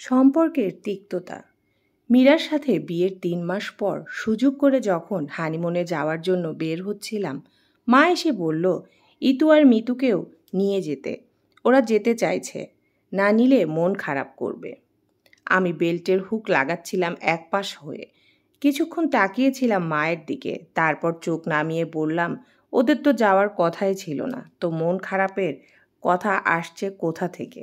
সম্পর্কের তিক্ততা। মীরার সাথে বিয়ের ৩ মাস পর সুযোগ করে যখন হানিমুনে যাওয়ার জন্য বের হচ্ছিলাম, মা এসে বলল ইতু আর মিতুকেও নিয়ে যেতে। ওরা যেতে চাইছে, না নিলে মন খারাপ করবে। আমি বেল্টের হুক লাগাচ্ছিলাম একপাশ হয়ে। কিছুক্ষণ তাকিয়েছিলাম মায়ের দিকে, তারপর চোখ নামিয়ে বললাম, ওদের তো যাওয়ার কথাই ছিল না, তো মন খারাপের কথা আসছে কোথা থেকে?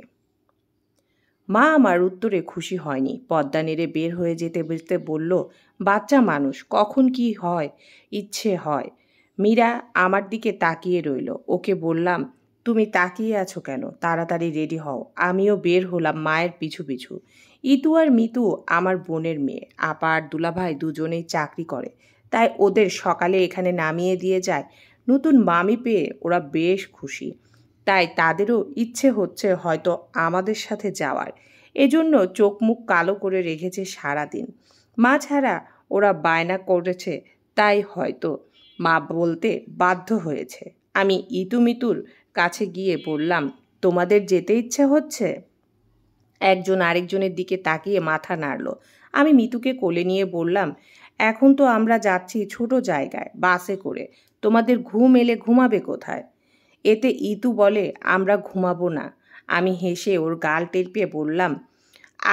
মা আমার উত্তরে খুশি হয়নি। পর্দা নেড়ে বের হয়ে যেতে যেতে বলল, বাচ্চা মানুষ, কখন কি হয় ইচ্ছে হয়। মীরা আমার দিকে তাকিয়ে রইল। ওকে বললাম, তুমি তাকিয়ে আছো কেন? তাড়াতাড়ি রেডি হও। আমিও বের হলাম মায়ের পিছু পিছু। ইতু আর মিতু আমার বোনের মেয়ে। আপা আর দুলাভাই দুজনেই চাকরি করে, তাই ওদের সকালে এখানে নামিয়ে দিয়ে যায়। নতুন মামি পেয়ে ওরা বেশ খুশি, তাই তাদেরও ইচ্ছে হচ্ছে হয়তো আমাদের সাথে যাওয়ার। এজন্য চোখ মুখ কালো করে রেখেছে সারাদিন। মা ছাড়া ওরা বায়না করেছে, তাই হয়তো মা বলতে বাধ্য হয়েছে। আমি ইতুমিতুর কাছে গিয়ে বললাম, তোমাদের যেতে ইচ্ছে হচ্ছে? একজন আরেকজনের দিকে তাকিয়ে মাথা নাড়ল। আমি মিতুকে কোলে নিয়ে বললাম, এখন তো আমরা যাচ্ছি ছোট জায়গায়, বাসে করে। তোমাদের ঘুম এলে ঘুমাবে কোথায়? এতে ইতু বলে, আমরা ঘুমাবো না। আমি হেসে ওর গাল টেপে বললাম,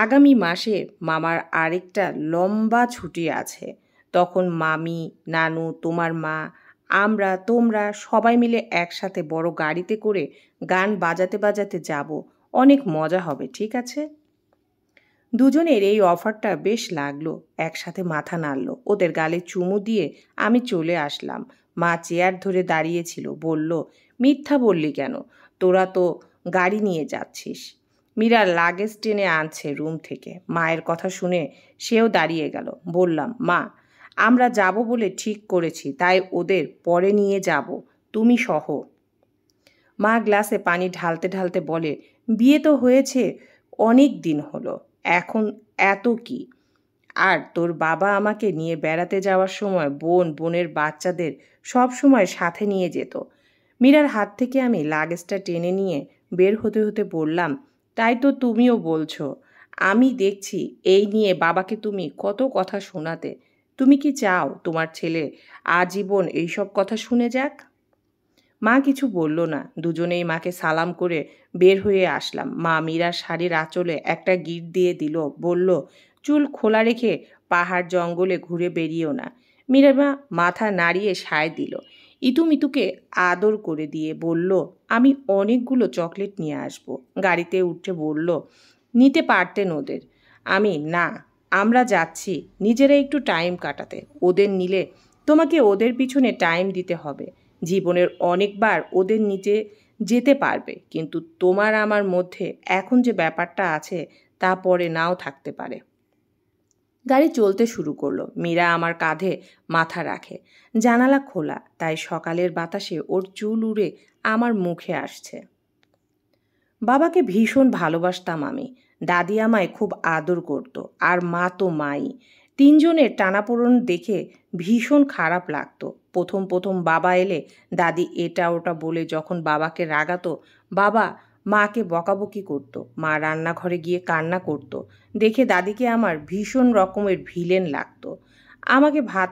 আগামী মাসে মামার আরেকটা লম্বা ছুটি আছে। তখন মামি, নানু, তোমার মা, আমরা, তোমরা সবাই মিলে একসাথে বড় গাড়িতে করে গান বাজাতে বাজাতে যাব। অনেক মজা হবে, ঠিক আছে? দুজনের এই অফারটা বেশ লাগলো। একসাথে মাথা নাড়ল। ওদের গালে চুমু দিয়ে আমি চলে আসলাম। মা চেয়ার ধরে দাঁড়িয়েছিল। বলল, মিথ্যা বললি কেন? তোরা তো গাড়ি নিয়ে যাচ্ছিস। মীরা লাগেজ টেনে আনছে রুম থেকে। মায়ের কথা শুনে সেও দাঁড়িয়ে গেল। বললাম, মা, আমরা যাব বলে ঠিক করেছি, তাই ওদের পরে নিয়ে যাব, তুমি সহ। মা গ্লাসে পানি ঢালতে ঢালতে বলে, বিয়ে তো হয়েছে অনেক দিন হলো, এখন এত কি? আর তোর বাবা আমাকে নিয়ে বেড়াতে যাওয়ার সময় বোনের বাচ্চাদের সব সময় সাথে নিয়ে যেত। মীরার হাত থেকে আমি লাগেজটা টেনে নিয়ে বের হতে হতে বললাম, তাই তো তুমিও বলছো। আমি দেখছি এই নিয়ে বাবাকে তুমি কত কথা শোনাতে। তুমি কি চাও তোমার ছেলে আজীবন এইসব কথা শুনে যাক? মা কিছু বলল না। দুজনেই মাকে সালাম করে বের হয়ে আসলাম। মা মীরার শাড়ির আঁচলে একটা গিঁট দিয়ে দিল। বলল, চুল খোলা রেখে পাহাড় জঙ্গলে ঘুরে বেরিয়েও না। মীরা মা মাথা নাড়িয়ে সায় দিল। ইতু মিতুকে আদর করে দিয়ে বলল, আমি অনেকগুলো চকলেট নিয়ে আসব। গাড়িতে উঠে বলল, নিতে পারতেন ওদের। আমি, না, আমরা যাচ্ছি নিজেরা একটু টাইম কাটাতে। ওদের নিলে তোমাকে ওদের পিছনে টাইম দিতে হবে। জীবনের অনেকবার ওদের নিচে যেতে পারবে, কিন্তু তোমার আমার মধ্যে এখন যে ব্যাপারটা আছে তা পরে নাও থাকতে পারে। গাড়ি চলতে শুরু করলো। মীরা আমার কাঁধে মাথা রাখে। জানালা খোলা, তাই সকালের বাতাসে ওর চুল উড়ে আমার মুখে আসছে। বাবাকে ভীষণ ভালোবাসতাম আমি। দাদি আমায় খুব আদর করত, আর মা তো মাই। তিনজনের টানাপোড়েন দেখে ভীষণ খারাপ লাগতো। প্রথম প্রথম বাবা এলে দাদি এটা ওটা বলে যখন বাবাকে রাগাতো, বাবা মাকে বকাবকি করতো। মা রান্নাঘরে গিয়ে কান্না করতো। দেখে দাদিকে আমার ভীষণ রকমের ভিলেন লাগতো। আমাকে ভাত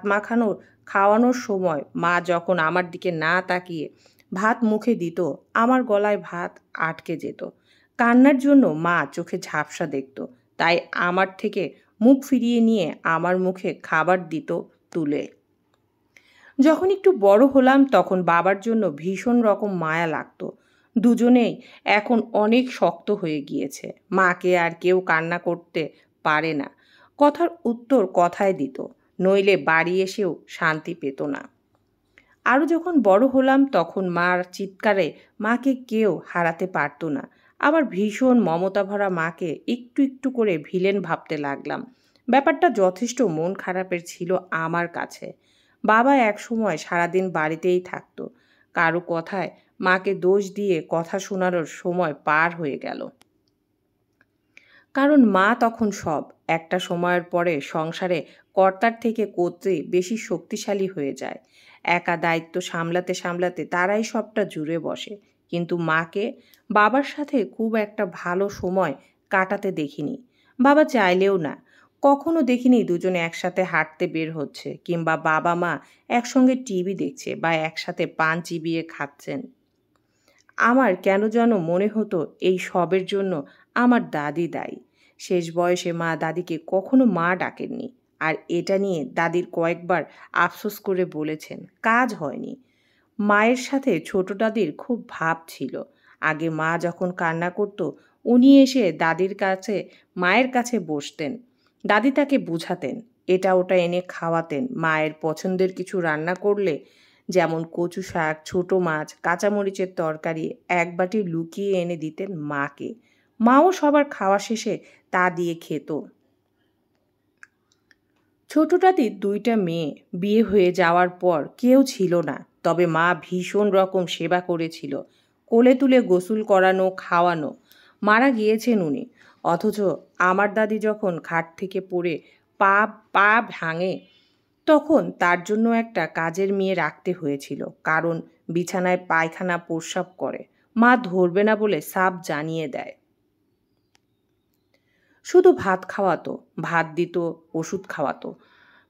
খাওয়ানোর সময় মা যখন আমার দিকে না তাকিয়ে ভাত মুখে দিত, আমার গলায় ভাত আটকে যেত। কান্নার জন্য মা চোখে ঝাপসা দেখত, তাই আমার থেকে মুখ ফিরিয়ে নিয়ে আমার মুখে খাবার দিত তুলে। যখন একটু বড় হলাম তখন বাবার জন্য ভীষণ রকম মায়া লাগতো। দুজনেই এখন অনেক শক্ত হয়ে গিয়েছে। মাকে আর কেউ কান্না করতে পারে না। কথার উত্তর কথায় দিত, নইলে বাড়ি এসেও শান্তি পেত না। আরও যখন বড় হলাম তখন মার চিৎকারে মাকে কেউ হারাতে পারতো না। আবার ভীষণ মমতা ভরা মাকে একটু একটু করে ভিলেন ভাবতে লাগলাম। ব্যাপারটা যথেষ্ট মন খারাপের ছিল আমার কাছে। বাবা একসময় সারাদিন বাড়িতেই থাকতো। কারো কথায় মাকে দোষ দিয়ে কথা শোনানোর সময় পার হয়ে গেল। কারণ মা তখন সব। একটা সময়ের পরে সংসারে কর্তার থেকে কর্ত্রী বেশি শক্তিশালী হয়ে যায়। একা দায়িত্ব সামলাতে সামলাতে তারাই সবটা জুড়ে বসে। কিন্তু মাকে বাবার সাথে খুব একটা ভালো সময় কাটাতে দেখিনি। বাবা চাইলেও না। কখনো দেখিনি দুজনে একসাথে হাঁটতে বের হচ্ছে কিংবা বাবা মা একসঙ্গে টিভি দেখছে বা একসাথে পান চিবিয়ে খাচ্ছেন। আমার কেন যেন মনে হতো এই সবের জন্য আমার দাদি দায়ী। শেষ বয়সে মা দাদিকে কখনো মা ডাকেননি। আর এটা নিয়ে দাদির কয়েকবার আফসোস করে বলেছেন, কাজ হয়নি। মায়ের সাথে ছোট দাদির খুব ভাব ছিল। আগে মা যখন কান্না করত, উনি এসে দাদির কাছে মায়ের কাছে বসতেন। দাদি তাকে বুঝাতেন, এটা ওটা এনে খাওয়াতেন। মায়ের পছন্দের কিছু রান্না করলে, যেমন কচু শাক, ছোট মাছ, কাঁচামরিচের তরকারি, এক বাটি লুকিয়ে এনে দিতেন মাকে। মাও সবার খাওয়া শেষে তা দিয়ে খেত। ছোট দাদির ২টা মেয়ে বিয়ে হয়ে যাওয়ার পর কেউ ছিল না, তবে মা ভীষণ রকম সেবা করেছিল। কোলে তুলে গোসল করানো, খাওয়ানো। মারা গিয়েছেন উনি, অথচ আমার দাদি যখন খাট থেকে পড়ে পা পা ভাঙে, তখন তার জন্য একটা কাজের মেয়ে রাখতে হয়েছিল, কারণ বিছানায় পায়খানা প্রস্রাব করে। মা ধরবে না বলে সাফ জানিয়ে দেয়। শুধু ভাত খাওয়াতো, ভাত দিত, ওষুধ খাওয়াতো।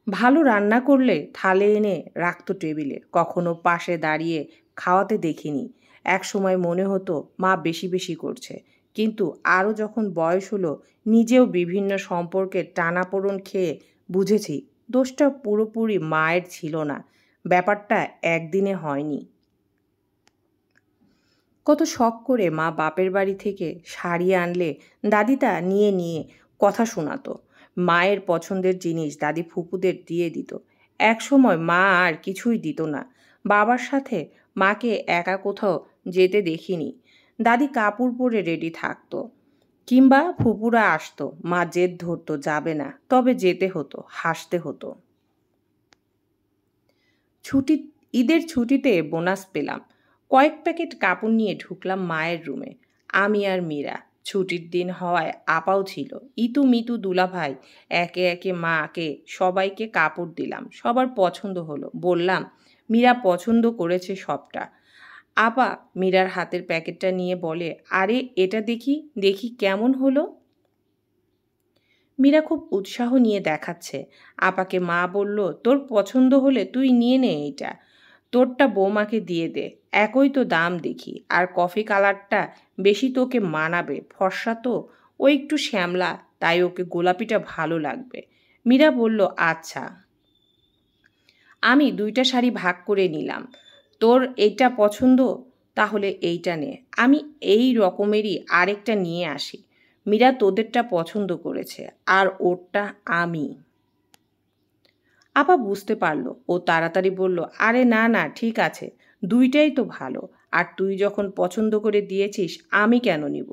ভালো রান্না করলে থালে এনে রাখতো টেবিলে। কখনো পাশে দাঁড়িয়ে খাওয়াতে দেখিনি। একসময় মনে হতো মা বেশি বেশি করছে। কিন্তু আরও যখন বয়স হলো, নিজেও বিভিন্ন সম্পর্কের টানাপোড়েন খেয়ে বুঝেছি দোষটা পুরোপুরি মায়ের ছিল না। ব্যাপারটা একদিনে হয়নি। কত শখ করে মা বাপের বাড়ি থেকে শাড়ি আনলে দাদি তা নিয়ে নিয়ে কথা শোনাতো। মায়ের পছন্দের জিনিস দাদি ফুপুদের দিয়ে দিত। একসময় মা আর কিছুই দিত না। বাবার সাথে মাকে একা কোথাও যেতে দেখিনি। দাদি কাপড় পরে রেডি থাকতো, কিংবা ফুপুরা আসতো, মা জেদ ধরতো যাবে না, তবে যেতে হতো, হাসতে হতো। ছুটি ঈদের ছুটিতে বোনাস পেলাম। কয়েক প্যাকেট কাপড় নিয়ে ঢুকলাম মায়ের রুমে। আমি আর মীরা। ছুটির দিন হওয়ায় আপাও ছিল। ইতু মিতু দুলাভাই একে একে মাকে সবাইকে কাপড় দিলাম। সবার পছন্দ হলো। বললাম, মীরা পছন্দ করেছে সবটা। আপা মীরার হাতের প্যাকেটটা নিয়ে বলে, আরে এটা দেখি দেখি কেমন হলো। মীরা খুব উৎসাহ নিয়ে দেখাচ্ছে। আপাকে মা বলল, তোর পছন্দ হলে তুই নিয়ে নে এইটা। তোরটা বৌমাকে দিয়ে দে, একই তো দাম দেখি। আর কফি কালারটা বেশি তোকে মানাবে, ফর্সা তো, ও একটু শ্যামলা, তাই ওকে গোলাপিটা ভালো লাগবে। মীরা বলল, আচ্ছা। আমি ২টা শাড়ি ভাগ করে নিলাম। তোর এইটা পছন্দ, তাহলে এইটা নে। আমি এই রকমেরই আরেকটা নিয়ে আসি। মীরা তোদেরটা পছন্দ করেছে, আর ওরটা আমি। আপা বুঝতে পারলো। ও তাড়াতাড়ি বলল, আরে না না, ঠিক আছে, ২টাই তো ভালো। আর তুই যখন পছন্দ করে দিয়েছিস, আমি কেন নিব?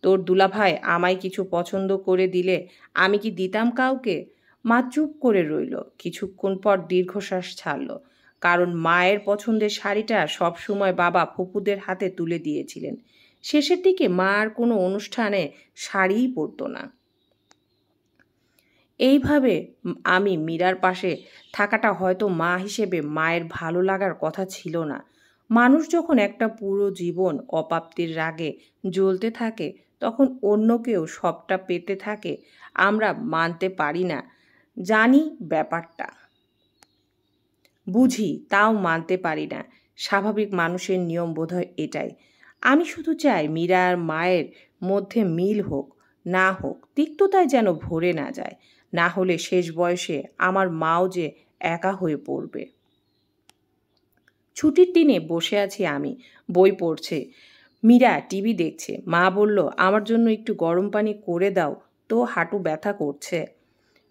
তোর দুলাভাই আমায় কিছু পছন্দ করে দিলে আমি কি দিতাম কাউকে? মা চুপ করে রইল। কিছুক্ষণ পর দীর্ঘশ্বাস ছাড়ল, কারণ মায়ের পছন্দের শাড়িটা সবসময় বাবা ফুপুদের হাতে তুলে দিয়েছিলেন। শেষের দিকে মা আর কোনো অনুষ্ঠানে শাড়িই পরতো না। এইভাবে আমি মীরার পাশে থাকাটা হয়তো মা হিসেবে মায়ের ভালো লাগার কথা ছিল না। মানুষ যখন একটা পুরো জীবন অপ্রাপ্তির রাগে জ্বলতে থাকে, তখন অন্য কেউ সবটা পেতে থাকে, আমরা মানতে পারি না। জানি ব্যাপারটা, বুঝি, তাও মানতে পারি না। স্বাভাবিক মানুষের নিয়ম বোধহয় এটাই। আমি শুধু চাই মীরা আর মায়ের মধ্যে মিল হোক, না হোক তিক্ততায় যেন ভরে না যায়। না হলে শেষ বয়সে আমার মাও যে একা হয়ে পড়বে। ছুটির দিনে বসে আছি আমি, বই পড়ছে। মীরা টিভি দেখছে। মা বলল, আমার জন্য একটু গরম পানি করে দাও তো, হাঁটু ব্যথা করছে।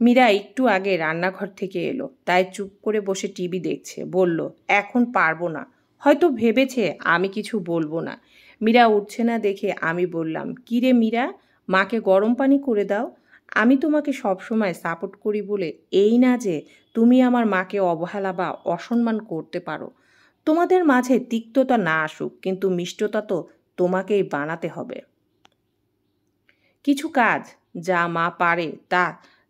মীরা একটু আগে রান্নাঘর থেকে এলো, তাই চুপ করে বসে টিভি দেখছে। বলল, এখন পারবো না। হয়তো ভেবেছে আমি কিছু বলবো না। মীরা উঠছে না দেখে আমি বললাম, কী রে মীরা, মাকে গরম পানি করে দাও। আমি তোমাকে সবসময় সাপোর্ট করি বলে এই না যে তুমি আমার মাকে অবহেলা বা অসম্মান করতে পারো। তোমাদের মাঝে তিক্ততা না আসুক, কিন্তু মিষ্টতা তো তোমাকেই বানাতে হবে। কিছু কাজ যা মা পারে তা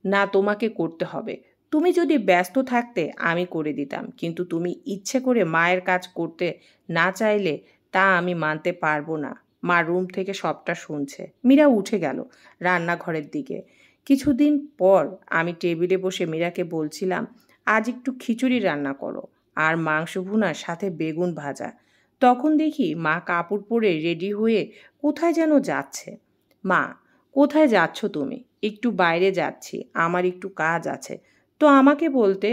না তোমাকে করতে হবে। তুমি যদি ব্যস্ত থাকতে আমি করে দিতাম, কিন্তু তুমি ইচ্ছে করে মায়ের কাজ করতে না চাইলে তা আমি মানতে পারবো না। মা রুম থেকে সবটা শুনছে। মীরা উঠে গেল রান্নাঘরের দিকে। কিছুদিন পর আমি টেবিলে বসে মীরাকে বলছিলাম, আজ একটু খিচুড়ি রান্না করো আর মাংস ভুনার সাথে বেগুন ভাজা। তখন দেখি মা কাপড় পরে রেডি হয়ে কোথায় যেন যাচ্ছে। মা, কোথায় যাচ্ছ তুমি? একটু বাইরে যাচ্ছি, আমার একটু কাজ আছে। তো আমাকে বলতে,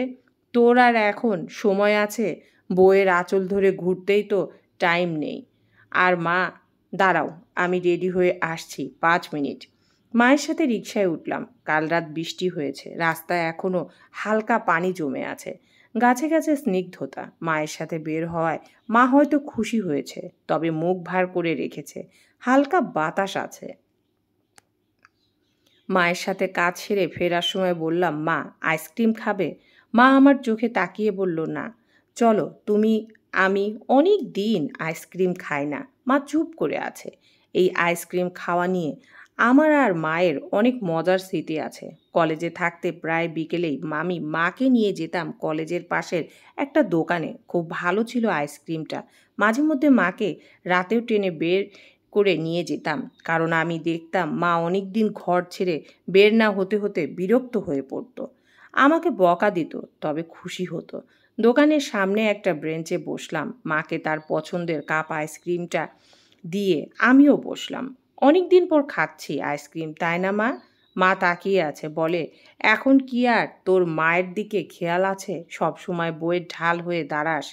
তোর আর এখন সময় আছে? বইয়ের আঁচল ধরে ঘুরতেই তো টাইম নেই। আর মা, দাঁড়াও, আমি রেডি হয়ে আসছি, 5 মিনিট। মায়ের সাথে রিকশায় উঠলাম। কাল রাত বৃষ্টি হয়েছে, রাস্তায় এখনো হালকা পানি জমে আছে, গাছে গাছে স্নিগ্ধতা। মায়ের সাথে বের হওয়ায় মা হয়তো খুশি হয়েছে, তবে মুখ ভার করে রেখেছে। হালকা বাতাস আছে। মায়ের সাথে কাজ সেরে ফেরার সময় বললাম, মা, আইসক্রিম খাবে? মা আমার চোখে তাকিয়ে বলল, না। চলো তুমি। আমি অনেক দিন আইসক্রিম খাই না। মা চুপ করে আছে। এই আইসক্রিম খাওয়া নিয়ে আমার আর মায়ের অনেক মজার স্মৃতি আছে। কলেজে থাকতে প্রায় বিকেলেই আমি মাকে নিয়ে যেতাম কলেজের পাশের একটা দোকানে। খুব ভালো ছিল আইসক্রিমটা। মাঝে মধ্যে মাকে রাতেও ট্রেনে বের করে নিয়ে যেতাম, কারণ আমি দেখতাম মা অনেক দিন ঘর ছেড়ে বের না হতে হতে বিরক্ত হয়ে পড়তো। আমাকে বকা দিত, তবে খুশি হতো। দোকানের সামনে একটা বেঞ্চে বসলাম। মাকে তার পছন্দের কাপ আইসক্রিমটা দিয়ে আমিও বসলাম। অনেক দিন পর খাচ্ছি আইসক্রিম, তাই না মা? মা তাকিয়ে আছে, বলে, এখন কি আর তোর মায়ের দিকে খেয়াল আছে? সব সময় বইয়ের ঢাল হয়ে দাঁড়াস,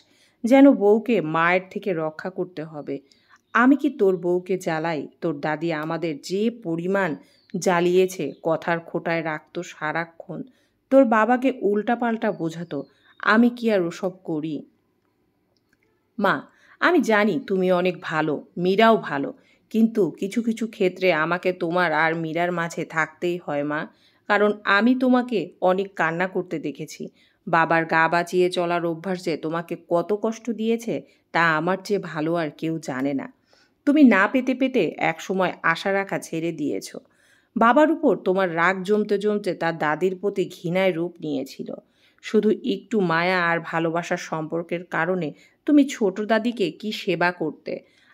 যেন বউকে মায়ের থেকে রক্ষা করতে হবে। আমি কি তোর বউকে জ্বালাই? তোর দাদি আমাদের যে পরিমাণ জ্বালিয়েছে, কথার খোঁটায় রাখতো সারাক্ষণ। তোর বাবাকে উল্টাপাল্টা বোঝাতো। আমি কি আর ওসব করি? মা, আমি জানি তুমি অনেক ভালো, মীরাও ভালো, কিন্তু কিছু কিছু ক্ষেত্রে আমাকে তোমার আর মীরার মাঝে থাকতেই হয় মা। কারণ আমি তোমাকে অনেক কান্না করতে দেখেছি। বাবার গা বাঁচিয়ে চলার অভ্যাস যে তোমাকে কত কষ্ট দিয়েছে, তা আমার চেয়ে ভালো আর কেউ জানে না। তুমি না পেতে পেতে একসময় আশা রাখা ছেড়ে দিয়েছ। বাবার উপর তোমার রাগ জমতে জমতে তার দাদির প্রতি ঘৃণায় রূপ নিয়েছিল। শুধু একটু মায়া আর ভালোবাসার সম্পর্কের কারণে তুমি ছোট দাদিকে কি সেবা করতে,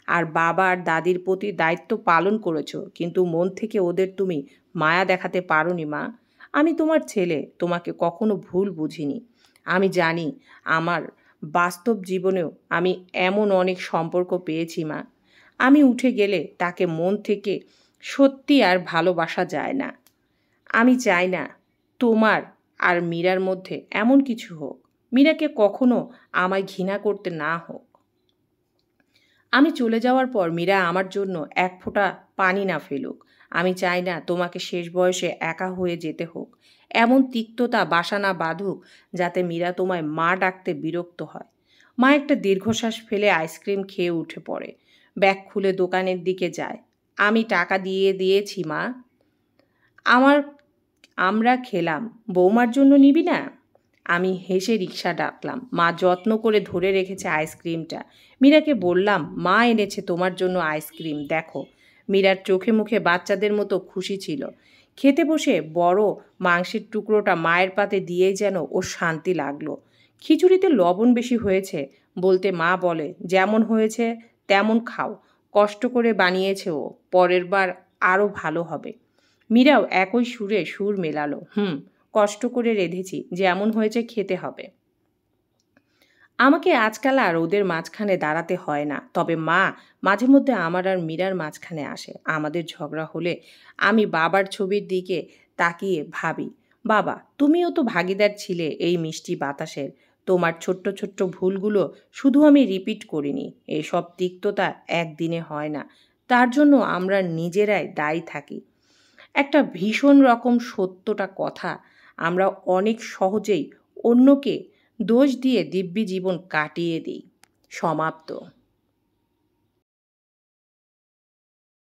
আর বাবা আর দাদির প্রতি দায়িত্ব পালন করেছো, কিন্তু মন থেকে ওদের তুমি মায়া দেখাতে পারোনি মা। আমি তোমার ছেলে, তোমাকে কখনো ভুল বুঝিনি। আমি জানি আমার বাস্তব জীবনেও আমি এমন অনেক সম্পর্ক পেয়েছি মা। আমি উঠে গেলে তাকে মন থেকে সত্যি আর ভালোবাসা যায় না। আমি চাই না তোমার আর মীরার মধ্যে এমন কিছু হোক। মীরাকে কখনো আমায় ঘৃণা করতে না হোক। আমি চলে যাওয়ার পর মীরা আমার জন্য এক ফোঁটা পানি না ফেলুক। আমি চাই না তোমাকে শেষ বয়সে একা হয়ে যেতে হোক। এমন তিক্ততা বাসা না বাঁধুক যাতে মীরা তোমায় মা ডাকতে বিরক্ত হয়। মা একটা দীর্ঘশ্বাস ফেলে আইসক্রিম খেয়ে উঠে পড়ে। ব্যাগ খুলে দোকানের দিকে যায়। আমি টাকা দিয়ে দিয়েছি মা। আমার আমরা খেলাম, বৌমার জন্য নিবি না? আমি হেসে রিকশা ডাকলাম। মা যত্ন করে ধরে রেখেছে আইসক্রিমটা। মীরাকে বললাম, মা এনেছে তোমার জন্য আইসক্রিম, দেখো। মীরার চোখে মুখে বাচ্চাদের মতো খুশি ছিল। খেতে বসে বড় মাংসের টুকরোটা মায়ের পাতে দিয়েই যেন ওর শান্তি লাগলো। খিচুড়িতে লবণ বেশি হয়েছে বলতে মা বলে, যেমন হয়েছে তেমন খাও, কষ্ট করে বানিয়েছে ও, পরের বার আরও ভালো হবে। মীরাও একই সুরে সুর মেলালো, কষ্ট করে রেঁধেছি, যেমন হয়েছে খেতে হবে। আমাকে আজকাল আর ওদের মাঝখানে দাঁড়াতে হয় না, তবে মা মাঝে মধ্যে আমার আর মীরার মাঝখানে আসে। আমাদের ঝগড়া হলে আমি বাবার ছবির দিকে তাকিয়ে ভাবি, বাবা, তুমিও তো ভাগিদার ছিলে এই মিষ্টি বাতাসের। তোমার ছোট্ট ছোট্ট ভুলগুলো শুধু আমি রিপিট করিনি। এসব তিক্ততা একদিনে হয় না, তার জন্য আমরা নিজেরাই দায়ী থাকি। একটা ভীষণ রকম সত্যটা কথা, আমরা অনেক সহজেই অন্যকে দোষ দিয়ে দিব্যি জীবন কাটিয়ে দিই। সমাপ্ত।